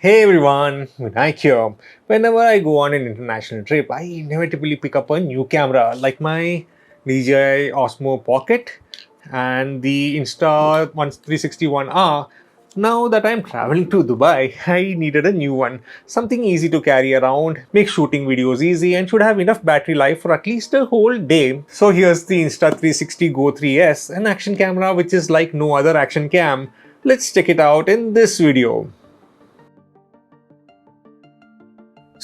Hey everyone, Vinayak here. Whenever I go on an international trip, I inevitably pick up a new camera like my DJI Osmo Pocket and the Insta360 OneR. Now that I'm traveling to Dubai, I needed a new one. Something easy to carry around, make shooting videos easy, and should have enough battery life for at least a whole day. So here's the Insta360 Go 3S, an action camera which is like no other action cam. Let's check it out in this video.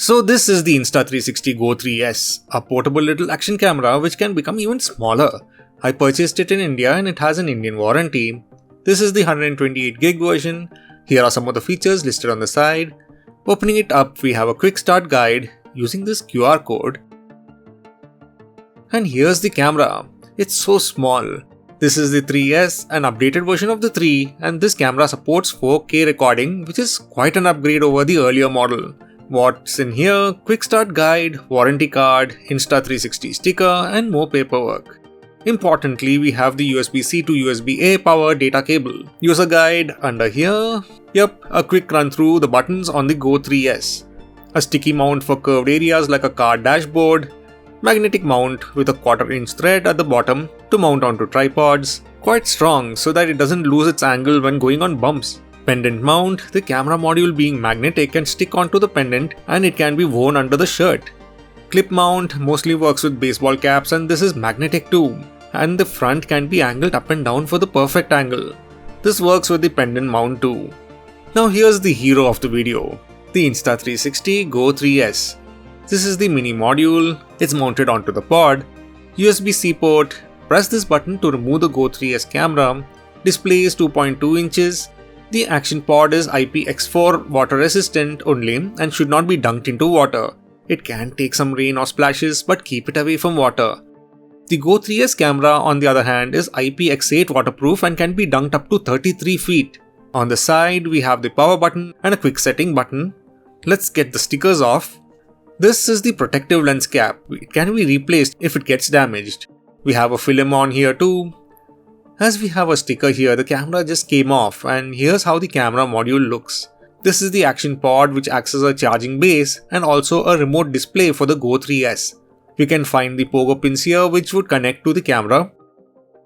So this is the Insta360 Go 3S, a portable little action camera which can become even smaller. I purchased it in India and it has an Indian warranty. This is the 128GB version. Here are some of the features listed on the side. Opening it up, we have a quick start guide using this QR code. And here's the camera. It's so small. This is the 3S, an updated version of the 3, and this camera supports 4K recording, which is quite an upgrade over the earlier model. What's in here? Quick start guide, warranty card, Insta360 sticker, and more paperwork. Importantly, we have the USB-C to USB-A power data cable. User guide under here. Yep, a quick run through the buttons on the Go 3S. A sticky mount for curved areas like a car dashboard. Magnetic mount with a 1/4-inch thread at the bottom to mount onto tripods. Quite strong so that it doesn't lose its angle when going on bumps. Pendant mount, the camera module being magnetic can stick onto the pendant and it can be worn under the shirt. Clip mount mostly works with baseball caps and this is magnetic too. And the front can be angled up and down for the perfect angle. This works with the pendant mount too. Now here's the hero of the video, the Insta360 Go 3S. This is the mini module, it's mounted onto the pod. USB-C port, press this button to remove the Go 3S camera. Display is 2.2 inches. The action pod is IPX4 water resistant only and should not be dunked into water. It can take some rain or splashes but keep it away from water. The Go 3S camera on the other hand is IPX8 waterproof and can be dunked up to 33 feet. On the side we have the power button and a quick setting button. Let's get the stickers off. This is the protective lens cap. It can be replaced if it gets damaged. We have a film on here too. As we have a sticker here, the camera just came off and here's how the camera module looks. This is the action pod which acts as a charging base and also a remote display for the Go 3S. You can find the pogo pins here which would connect to the camera.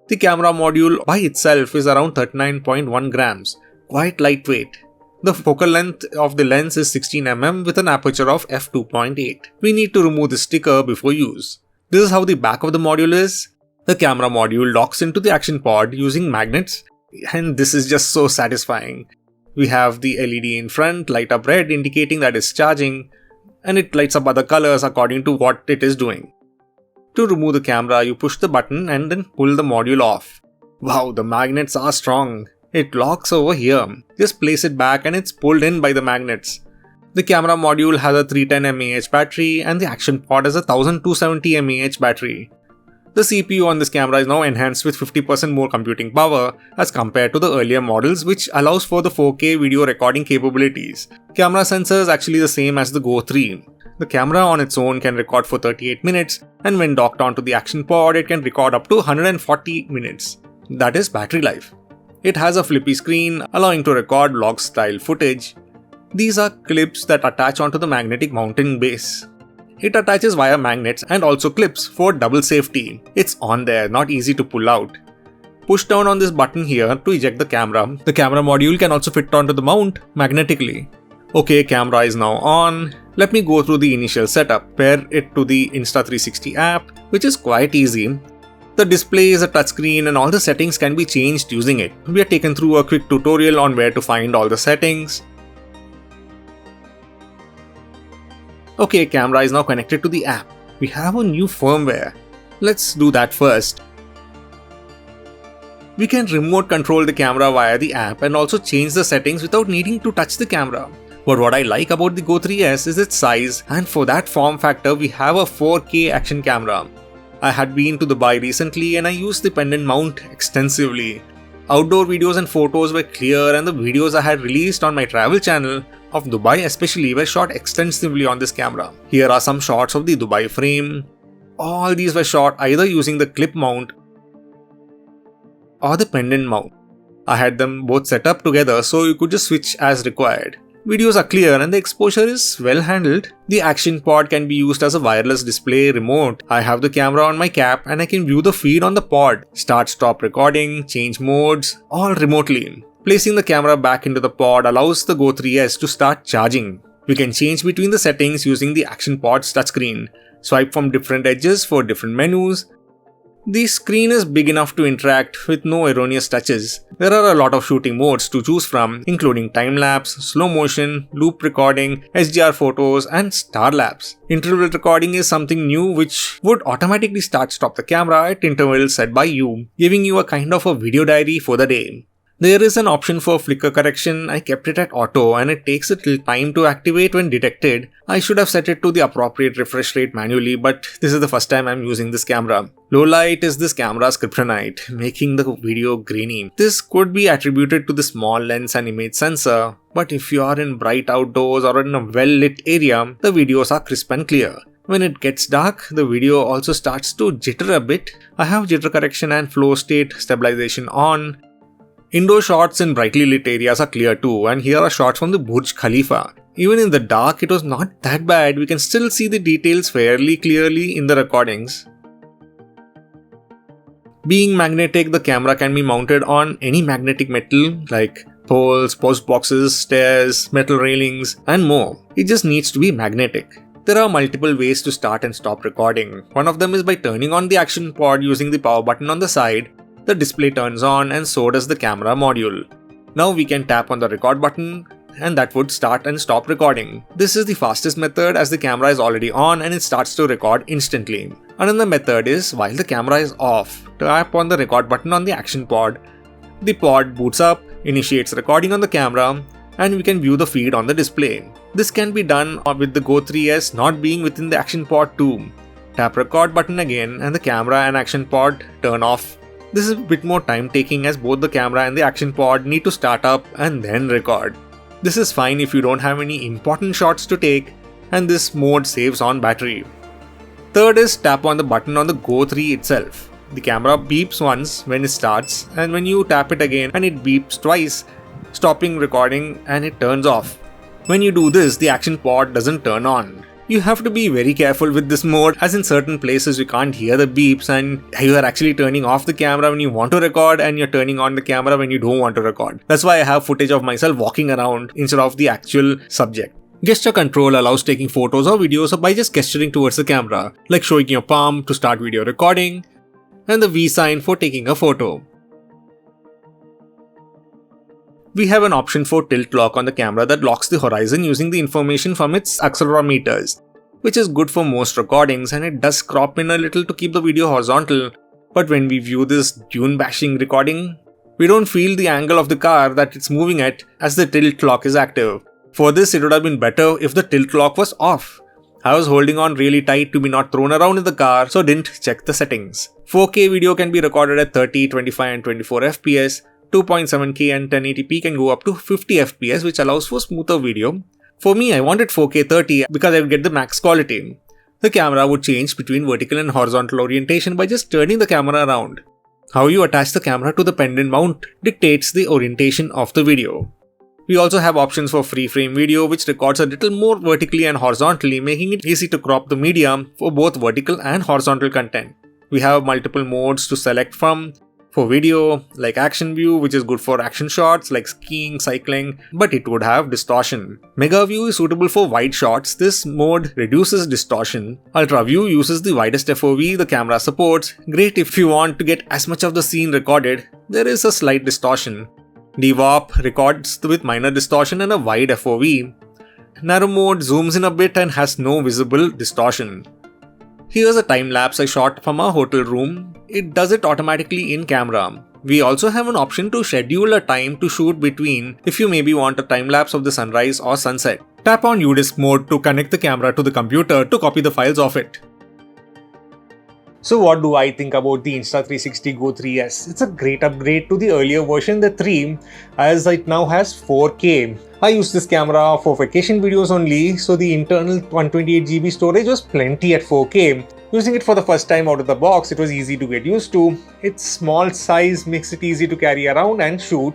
The camera module by itself is around 39.1 grams, quite lightweight. The focal length of the lens is 16mm with an aperture of f2.8. We need to remove the sticker before use. This is how the back of the module is. The camera module locks into the action pod using magnets and this is just so satisfying. We have the LED in front light up red indicating that it's charging and it lights up other colors according to what it is doing. To remove the camera, you push the button and then pull the module off. Wow, the magnets are strong. It locks over here. Just place it back and it's pulled in by the magnets. The camera module has a 310 mAh battery and the action pod has a 1270 mAh battery. The CPU on this camera is now enhanced with 50% more computing power as compared to the earlier models, which allows for the 4K video recording capabilities. Camera sensor is actually the same as the Go 3. The camera on its own can record for 38 minutes and when docked onto the action pod it can record up to 140 minutes. That is battery life. It has a flippy screen allowing to record vlog style footage. These are clips that attach onto the magnetic mounting base. It attaches via magnets and also clips for double safety. It's on there, not easy to pull out. Push down on this button here to eject the camera. The camera module can also fit onto the mount magnetically. Okay, camera is now on. Let me go through the initial setup. Pair it to the Insta360 app, which is quite easy. The display is a touchscreen and all the settings can be changed using it. We are taken through a quick tutorial on where to find all the settings. Okay, camera is now connected to the app. We have a new firmware. Let's do that first. We can remote control the camera via the app and also change the settings without needing to touch the camera. But what I like about the Go 3S is its size, and for that form factor we have a 4K action camera. I had been to Dubai recently and I used the pendant mount extensively. Outdoor videos and photos were clear and the videos I had released on my travel channel of Dubai especially were shot extensively on this camera. Here are some shots of the Dubai frame. All these were shot either using the clip mount or the pendant mount. I had them both set up together so you could just switch as required. Videos are clear and the exposure is well handled. The action pod can be used as a wireless display remote. I have the camera on my cap and I can view the feed on the pod, start stop recording, change modes, all remotely. Placing the camera back into the pod allows the Go 3S to start charging. We can change between the settings using the action pod's touchscreen, swipe from different edges for different menus. The screen is big enough to interact with no erroneous touches. There are a lot of shooting modes to choose from, including time-lapse, slow motion, loop recording, HDR photos, and star-lapse. Interval recording is something new which would automatically start-stop the camera at intervals set by you, giving you a kind of a video diary for the day. There is an option for flicker correction. I kept it at auto and it takes a little time to activate when detected. I should have set it to the appropriate refresh rate manually, but this is the first time I'm using this camera. Low light is this camera's kryptonite, making the video grainy. This could be attributed to the small lens and image sensor, but if you are in bright outdoors or in a well-lit area, the videos are crisp and clear. When it gets dark, the video also starts to jitter a bit. I have jitter correction and flow state stabilization on. Indoor shots in brightly lit areas are clear too, and here are shots from the Burj Khalifa. Even in the dark, it was not that bad. We can still see the details fairly clearly in the recordings. Being magnetic, the camera can be mounted on any magnetic metal like poles, post boxes, stairs, metal railings, and more. It just needs to be magnetic. There are multiple ways to start and stop recording. One of them is by turning on the action pod using the power button on the side. The display turns on and so does the camera module. Now we can tap on the record button and that would start and stop recording. This is the fastest method as the camera is already on and it starts to record instantly. Another method is while the camera is off, tap on the record button on the action pod. The pod boots up, initiates recording on the camera, and we can view the feed on the display. This can be done with the Go 3S not being within the action pod too. Tap record button again and the camera and action pod turn off. This is a bit more time taking as both the camera and the action pod need to start up and then record. This is fine if you don't have any important shots to take, and this mode saves on battery. Third is tap on the button on the Go 3 itself. The camera beeps once when it starts, and when you tap it again and it beeps twice, stopping recording and it turns off. When you do this, the action pod doesn't turn on. You have to be very careful with this mode as in certain places you can't hear the beeps and you are actually turning off the camera when you want to record and you're turning on the camera when you don't want to record. That's why I have footage of myself walking around instead of the actual subject. Gesture control allows taking photos or videos by just gesturing towards the camera, like showing your palm to start video recording and the V sign for taking a photo. We have an option for tilt lock on the camera that locks the horizon using the information from its accelerometers, which is good for most recordings and it does crop in a little to keep the video horizontal, but when we view this dune bashing recording, we don't feel the angle of the car that it's moving at as the tilt lock is active. For this, it would have been better if the tilt lock was off. I was holding on really tight to be not thrown around in the car, so didn't check the settings. 4K video can be recorded at 30, 25 and 24 FPS. 2.7K and 1080p can go up to 50 FPS, which allows for smoother video. For me, I wanted 4K 30 because I would get the max quality. The camera would change between vertical and horizontal orientation by just turning the camera around. How you attach the camera to the pendant mount dictates the orientation of the video. We also have options for free frame video, which records a little more vertically and horizontally, making it easy to crop the media for both vertical and horizontal content. We have multiple modes to select from. For video, like action view, which is good for action shots like skiing, cycling, but it would have distortion. Mega view is suitable for wide shots. This mode reduces distortion. Ultra view uses the widest FOV the camera supports. Great if you want to get as much of the scene recorded. There is a slight distortion. DWAP records with minor distortion and a wide FOV. Narrow mode zooms in a bit and has no visible distortion. Here's a time lapse I shot from our hotel room. It does it automatically in camera. We also have an option to schedule a time to shoot between if you maybe want a time lapse of the sunrise or sunset. Tap on UDisc mode to connect the camera to the computer to copy the files of it. So what do I think about the Insta360 Go 3S? It's a great upgrade to the earlier version, the 3, as it now has 4K. I use this camera for vacation videos only, so the internal 128GB storage was plenty at 4K. Using it for the first time out of the box, it was easy to get used to. Its small size makes it easy to carry around and shoot.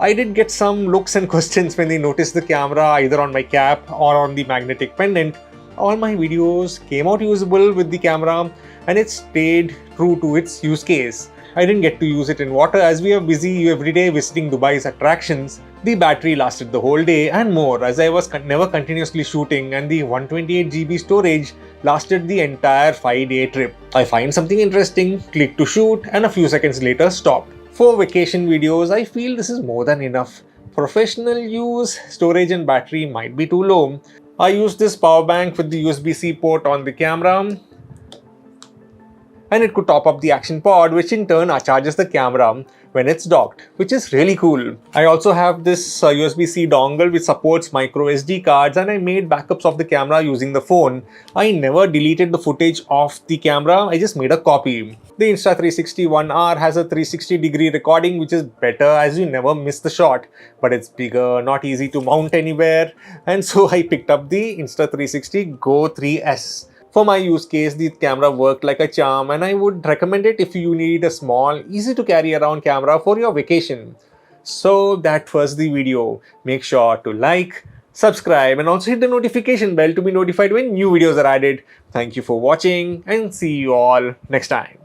I did get some looks and questions when they noticed the camera either on my cap or on the magnetic pendant. All my videos came out usable with the camera and it stayed true to its use case. I didn't get to use it in water as we are busy every day visiting Dubai's attractions. The battery lasted the whole day and more as I was never continuously shooting, and the 128GB storage lasted the entire 5-day trip. I find something interesting, click to shoot, and a few seconds later stopped. For vacation videos, I feel this is more than enough. Professional use, storage and battery might be too low. I use this power bank with the USB-C port on the camera, and it could top up the action pod, which in turn charges the camera when it's docked, which is really cool. I also have this USB-C dongle which supports micro SD cards, and I made backups of the camera using the phone. I never deleted the footage of the camera, I just made a copy. The Insta360 OneR has a 360-degree recording, which is better as you never miss the shot, but it's bigger, not easy to mount anywhere, and so I picked up the Insta360 Go 3S. For my use case, the camera worked like a charm, and I would recommend it if you need a small, easy to carry around camera for your vacation. So that was the video. Make sure to like, subscribe, and also hit the notification bell to be notified when new videos are added. Thank you for watching and see you all next time.